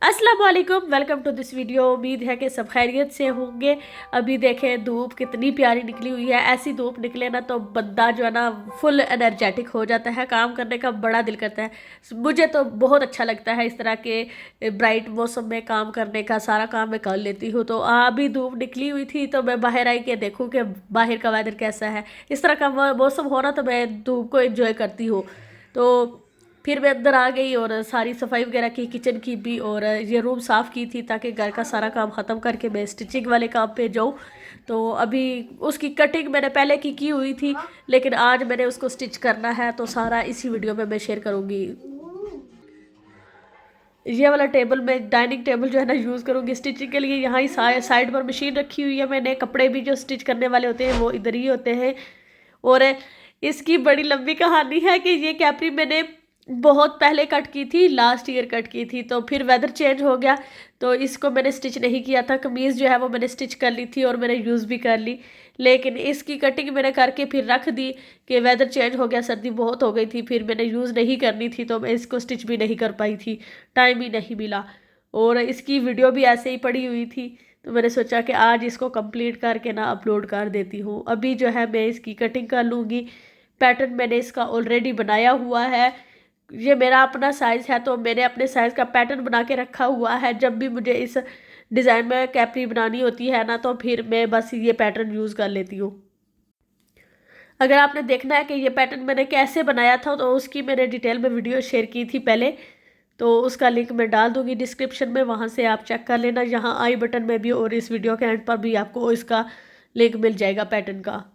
अस्सलाम वालेकुम, welcome to this video. उम्मीद है कि सब खैरियत से होंगे। अभी देखें धूप कितनी प्यारी निकली हुई है। ऐसी धूप निकले ना तो बंदा जो है ना फुल एनर्जेटिक हो जाता है, काम करने का बड़ा दिल करता है। मुझे तो बहुत अच्छा लगता है इस तरह के ब्राइट मौसम में काम करने का। सारा काम मैं कर लेती हूँ। तो अभी धूप निकली हुई थी तो मैं बाहर आई के देखूँ कि बाहर का वेदर कैसा है। इस तरह का मौसम हो ना तो मैं धूप को एंजॉय करती हूँ। तो फिर मैं अंदर आ गई और सारी सफाई वगैरह की, किचन की भी, और ये रूम साफ़ की थी ताकि घर का सारा काम ख़त्म करके मैं स्टिचिंग वाले काम पे जाऊँ। तो अभी उसकी कटिंग मैंने पहले की हुई थी, लेकिन आज मैंने उसको स्टिच करना है तो सारा इसी वीडियो में मैं शेयर करूँगी। ये वाला टेबल में डाइनिंग टेबल जो है ना यूज़ करूँगी स्टिचिंग के लिए। यहाँ ही साइड पर मशीन रखी हुई है मैंने। कपड़े भी जो स्टिच करने वाले होते हैं वो इधर ही होते हैं। और इसकी बड़ी लंबी कहानी है कि ये कैपरी मैंने बहुत पहले कट की थी, लास्ट ईयर कट की थी। तो फिर वेदर चेंज हो गया तो इसको मैंने स्टिच नहीं किया था। कमीज़ जो है वो मैंने स्टिच कर ली थी और मैंने यूज़ भी कर ली, लेकिन इसकी कटिंग मैंने करके फिर रख दी कि वेदर चेंज हो गया, सर्दी बहुत हो गई थी, फिर मैंने यूज़ नहीं करनी थी तो मैं इसको स्टिच भी नहीं कर पाई थी, टाइम ही नहीं मिला। और इसकी वीडियो भी ऐसे ही पड़ी हुई थी तो मैंने सोचा कि आज इसको कंप्लीट करके ना अपलोड कर देती हूँ। अभी जो है मैं इसकी कटिंग कर लूँगी। पैटर्न मैंने इसका ऑलरेडी बनाया हुआ है। ये मेरा अपना साइज़ है तो मैंने अपने साइज़ का पैटर्न बना के रखा हुआ है। जब भी मुझे इस डिज़ाइन में कैपरी बनानी होती है ना तो फिर मैं बस ये पैटर्न यूज़ कर लेती हूँ। अगर आपने देखना है कि ये पैटर्न मैंने कैसे बनाया था तो उसकी मैंने डिटेल में वीडियो शेयर की थी पहले, तो उसका लिंक मैं डाल दूँगी डिस्क्रिप्शन में, वहाँ से आप चेक कर लेना। यहाँ आई बटन में भी और इस वीडियो के एंड पर भी आपको इसका लिंक मिल जाएगा पैटर्न का।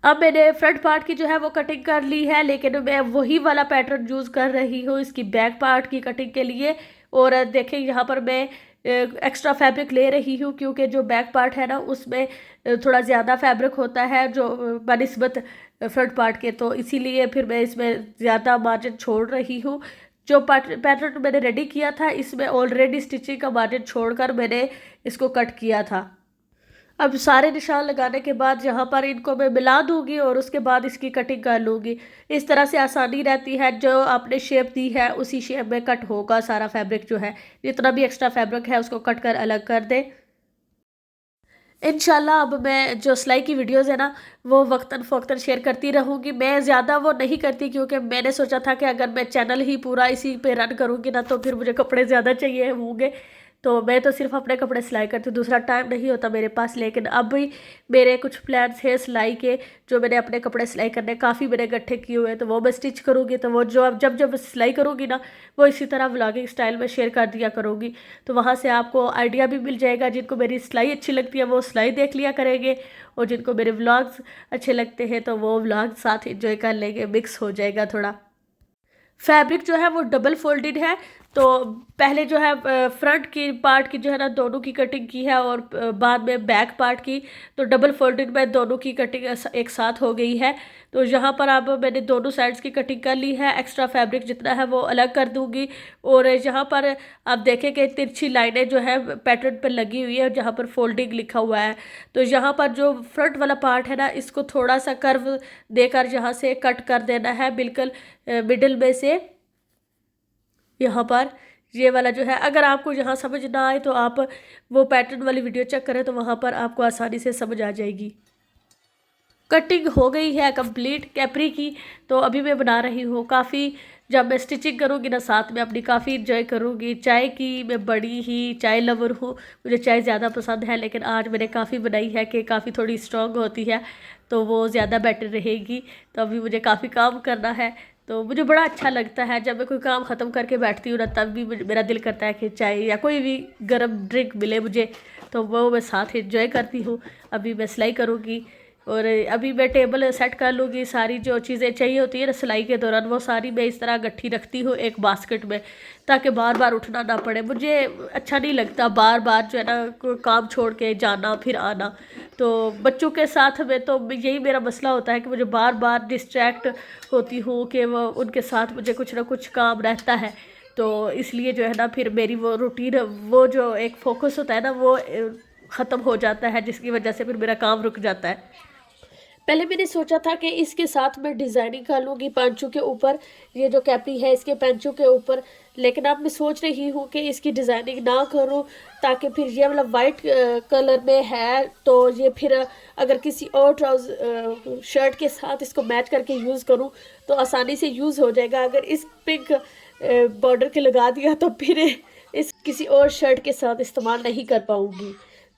अब मैंने फ्रंट पार्ट की जो है वो कटिंग कर ली है, लेकिन मैं वही वाला पैटर्न यूज़ कर रही हूँ इसकी बैक पार्ट की कटिंग के लिए। और देखें यहाँ पर मैं एक्स्ट्रा फैब्रिक ले रही हूँ क्योंकि जो बैक पार्ट है ना उसमें थोड़ा ज़्यादा फैब्रिक होता है जो बनिस्बत फ्रंट पार्ट के, तो इसीलिए फिर मैं इसमें ज़्यादा मार्जिन छोड़ रही हूँ। जो पैटर्न मैंने रेडी किया था इसमें ऑलरेडी स्टिचिंग का मार्जिन छोड़कर मैंने इसको कट किया था। अब सारे निशान लगाने के बाद यहाँ पर इनको मैं मिला दूंगी और उसके बाद इसकी कटिंग कर लूँगी। इस तरह से आसानी रहती है, जो आपने शेप दी है उसी शेप में कट होगा सारा फैब्रिक। जो है जितना भी एक्स्ट्रा फैब्रिक है उसको कट कर अलग कर दें। इंशाल्लाह अब मैं जो सिलाई की वीडियोस है ना वो वक्तन फ़वक्तन शेयर करती रहूँगी। मैं ज़्यादा वो नहीं करती क्योंकि मैंने सोचा था कि अगर मैं चैनल ही पूरा इसी पे रन करूँगी ना तो फिर मुझे कपड़े ज़्यादा चाहिए होंगे। तो मैं तो सिर्फ अपने कपड़े सिलाई करती हूँ, दूसरा टाइम नहीं होता मेरे पास। लेकिन अब भी मेरे कुछ प्लान्स हैं सिलाई के, जो मैंने अपने कपड़े सिलाई करने काफ़ी मैंने इकट्ठे किए हुए हैं तो वो मैं स्टिच करूँगी। तो वो जो अब जब जब सिलाई करूँगी ना वो इसी तरह व्लॉगिंग स्टाइल में शेयर कर दिया करूँगी। तो वहाँ से आपको आइडिया भी मिल जाएगा। जिनको मेरी सिलाई अच्छी लगती है वो सिलाई देख लिया करेंगे, और जिनको मेरे व्लॉग्स अच्छे लगते हैं तो वो व्लॉग साथ एंजॉय कर लेंगे, मिक्स हो जाएगा थोड़ा। फैब्रिक जो है वो डबल फोल्डेड है। तो पहले जो है फ्रंट की पार्ट की जो है ना दोनों की कटिंग की है और बाद में बैक पार्ट की, तो डबल फोल्डेड में दोनों की कटिंग एक साथ हो गई है। तो यहाँ पर अब मैंने दोनों साइड्स की कटिंग कर ली है। एक्स्ट्रा फैब्रिक जितना है वो अलग कर दूँगी। और यहाँ पर आप देखें कि तिरछी लाइनें जो है पैटर्न पर लगी हुई है जहाँ पर फोल्डिंग लिखा हुआ है। तो यहाँ पर जो फ्रंट वाला पार्ट है ना इसको थोड़ा सा कर्व देकर यहाँ से कट कर देना है, बिल्कुल मिडिल में से। यहाँ पर ये वाला जो है, अगर आपको यहाँ समझ ना आए तो आप वो पैटर्न वाली वीडियो चेक करें तो वहाँ पर आपको आसानी से समझ आ जाएगी। कटिंग हो गई है कंप्लीट कैपरी की। तो अभी मैं बना रही हूँ काफ़ी। जब मैं स्टिचिंग करूँगी ना साथ में अपनी काफ़ी इंजॉय करूँगी। चाय की मैं बड़ी ही चाय लवर हूँ, मुझे चाय ज़्यादा पसंद है, लेकिन आज मैंने काफ़ी बनाई है कि काफ़ी थोड़ी स्ट्रॉन्ग होती है तो वो ज़्यादा बेटर रहेगी। तो अभी मुझे काफ़ी काम करना है तो मुझे बड़ा अच्छा लगता है जब मैं कोई काम ख़त्म करके बैठती हूँ ना तब भी मेरा दिल करता है कि चाय या कोई भी गर्म ड्रिंक मिले मुझे, तो वो मैं साथ इंजॉय करती हूँ। अभी मैं सिलाई करूँगी और अभी मैं टेबल सेट कर लूँगी। सारी जो चीज़ें चाहिए होती है ना सिलाई के दौरान वो सारी मैं इस तरह इकट्ठी रखती हूँ एक बास्केट में, ताकि बार बार उठना ना पड़े। मुझे अच्छा नहीं लगता बार बार जो है ना कोई काम छोड़ के जाना फिर आना। तो बच्चों के साथ में तो यही मेरा मसला होता है कि मुझे बार बार डिस्ट्रैक्ट होती हूँ कि वो उनके साथ मुझे कुछ ना कुछ काम रहता है। तो इसलिए जो है ना फिर मेरी वो रूटीन, वो जो एक फोकस होता है ना वो ख़त्म हो जाता है, जिसकी वजह से फिर मेरा काम रुक जाता है। पहले मैंने सोचा था कि इसके साथ मैं डिज़ाइनिंग कर लूँगी पैंचू के ऊपर, ये जो कैपरी है इसके पैंचू के ऊपर, लेकिन अब मैं सोच रही हूँ कि इसकी डिज़ाइनिंग ना करूँ, ताकि फिर ये वाला वाइट कलर में है तो ये फिर अगर किसी और शर्ट के साथ इसको मैच करके यूज़ करूँ तो आसानी से यूज़ हो जाएगा। अगर इस पिंक बॉर्डर के लगा दिया तो फिर इस किसी और शर्ट के साथ इस्तेमाल नहीं कर पाऊँगी।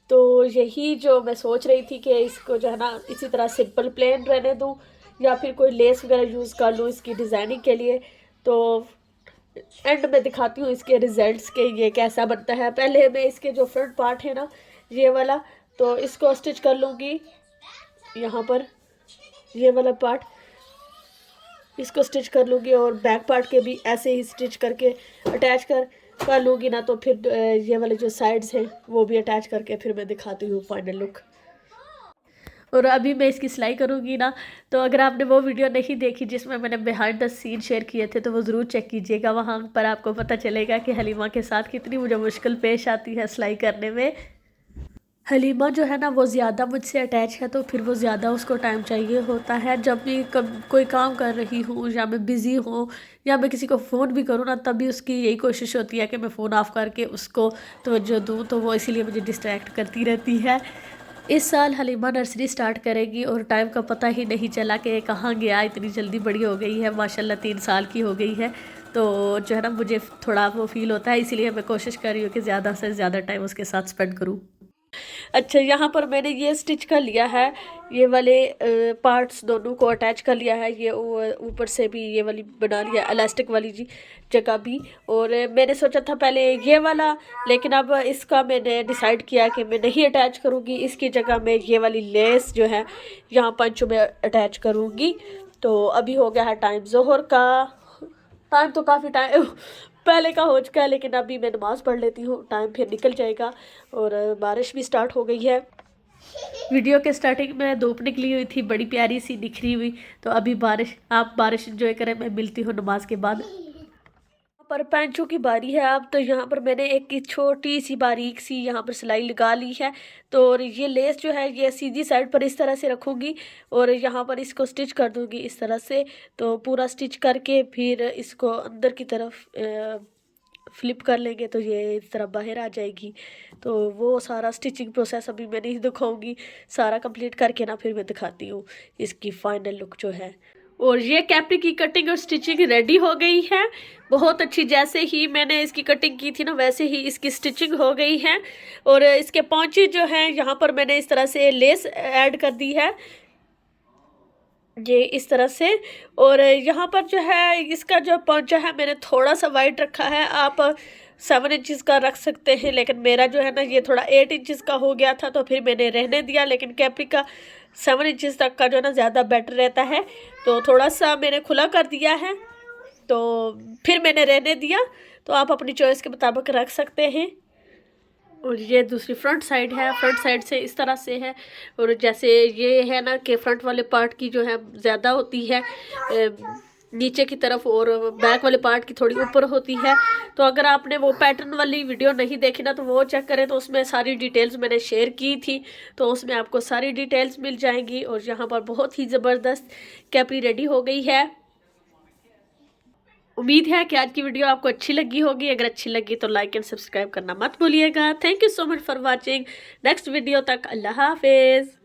तो यही जो मैं सोच रही थी कि इसको जो है ना इसी तरह सिंपल प्लेन रहने दूँ या फिर कोई लेस वगैरह यूज़ कर लूँ इसकी डिज़ाइनिंग के लिए। तो एंड में दिखाती हूँ इसके रिजल्ट्स के ये कैसा बनता है। पहले मैं इसके जो फ्रंट पार्ट है ना ये वाला, तो इसको स्टिच कर लूँगी। यहाँ पर ये वाला पार्ट इसको स्टिच कर लूँगी और बैक पार्ट के भी ऐसे ही स्टिच करके अटैच कर लूँगी ना, तो फिर ये वाले जो साइड्स हैं वो भी अटैच करके फिर मैं दिखाती हूँ फाइनल लुक। और अभी मैं इसकी सिलाई करूँगी ना, तो अगर आपने वो वीडियो नहीं देखी जिसमें मैंने बिहाइंड द सीन शेयर किए थे तो वो ज़रूर चेक कीजिएगा। वहाँ पर आपको पता चलेगा कि हलीमा के साथ कितनी मुझे मुश्किल पेश आती है सिलाई करने में। हलीमा जो है ना वो ज़्यादा मुझसे अटैच है, तो फिर वो ज़्यादा उसको टाइम चाहिए होता है। जब भी कोई काम कर रही हूँ या मैं बिज़ी हूँ या मैं किसी को फ़ोन भी करूँ ना, तब भी उसकी यही कोशिश होती है कि मैं फ़ोन ऑफ़ करके उसको तवज्जो दूँ, तो वो इसीलिए मुझे डिस्ट्रैक्ट करती रहती है। इस साल हलीमा नर्सरी स्टार्ट करेगी और टाइम का पता ही नहीं चला कि कहाँ गया, इतनी जल्दी बड़ी हो गई है माशाल्लाह, 3 साल की हो गई है। तो जो है ना मुझे थोड़ा वो फ़ील होता है, इसीलिए मैं कोशिश कर रही हूँ कि ज़्यादा से ज़्यादा टाइम उसके साथ स्पेंड करूँ। अच्छा, यहाँ पर मैंने ये स्टिच कर लिया है, ये वाले पार्ट्स दोनों को अटैच कर लिया है। ये ऊपर से भी ये वाली बना लिया इलास्टिक वाली जी जगह भी। और मैंने सोचा था पहले ये वाला, लेकिन अब इसका मैंने डिसाइड किया कि मैं नहीं अटैच करूँगी, इसकी जगह मैं ये वाली लेस जो है यहाँ पंचों में अटैच करूँगी। तो अभी हो गया है टाइम ज़ोहर का। टाइम तो काफ़ी टाइम पहले का हो चुका है, लेकिन अभी मैं नमाज़ पढ़ लेती हूँ, टाइम फिर निकल जाएगा। और बारिश भी स्टार्ट हो गई है। वीडियो के स्टार्टिंग में धूप निकली हुई थी बड़ी प्यारी सी निखरी हुई, तो अभी आप बारिश एंजॉय करें, मैं मिलती हूँ नमाज के बाद। पर पैंचों की बारी है अब। तो यहाँ पर मैंने एक छोटी सी बारीक सी यहाँ पर सिलाई लगा ली है। तो और ये लेस जो है ये सीधी साइड पर इस तरह से रखूँगी और यहाँ पर इसको स्टिच कर दूँगी इस तरह से। तो पूरा स्टिच करके फिर इसको अंदर की तरफ फ्लिप कर लेंगे तो ये इस तरह बाहर आ जाएगी। तो वो सारा स्टिचिंग प्रोसेस अभी मैं नहीं दिखाऊंगी, सारा कंप्लीट करके ना फिर मैं दिखाती हूँ इसकी फाइनल लुक जो है। और ये कैपरी की कटिंग और स्टिचिंग रेडी हो गई है बहुत अच्छी। जैसे ही मैंने इसकी कटिंग की थी ना वैसे ही इसकी स्टिचिंग हो गई है। और इसके पौंचे जो हैं यहाँ पर मैंने इस तरह से लेस ऐड कर दी है, ये इस तरह से। और यहाँ पर जो है इसका जो पौंचा है मैंने थोड़ा सा वाइड रखा है, आप 7 इंचज़ का रख सकते हैं, लेकिन मेरा जो है ना ये थोड़ा 8 इंचज़ का हो गया था तो फिर मैंने रहने दिया। लेकिन कैपरी का 7 इंचज़ तक का जो है ना ज़्यादा बेटर रहता है, तो थोड़ा सा मैंने खुला कर दिया है, तो फिर मैंने रहने दिया। तो आप अपनी चॉइस के मुताबिक रख सकते हैं। और ये दूसरी फ्रंट साइड है, फ्रंट साइड से इस तरह से है। और जैसे ये है ना कि फ्रंट वाले पार्ट की जो है ज़्यादा होती है नीचे की तरफ, और बैक वाले पार्ट की थोड़ी ऊपर होती है। तो अगर आपने वो पैटर्न वाली वीडियो नहीं देखी ना तो वो चेक करें, तो उसमें सारी डिटेल्स मैंने शेयर की थी, तो उसमें आपको सारी डिटेल्स मिल जाएंगी। और यहाँ पर बहुत ही ज़बरदस्त कैपरी रेडी हो गई है। उम्मीद है कि आज की वीडियो आपको अच्छी लगी होगी। अगर अच्छी लगी तो लाइक एंड सब्सक्राइब करना मत भूलिएगा। Thank you so much for watching. Next video तक अल्लाह हाफिज़।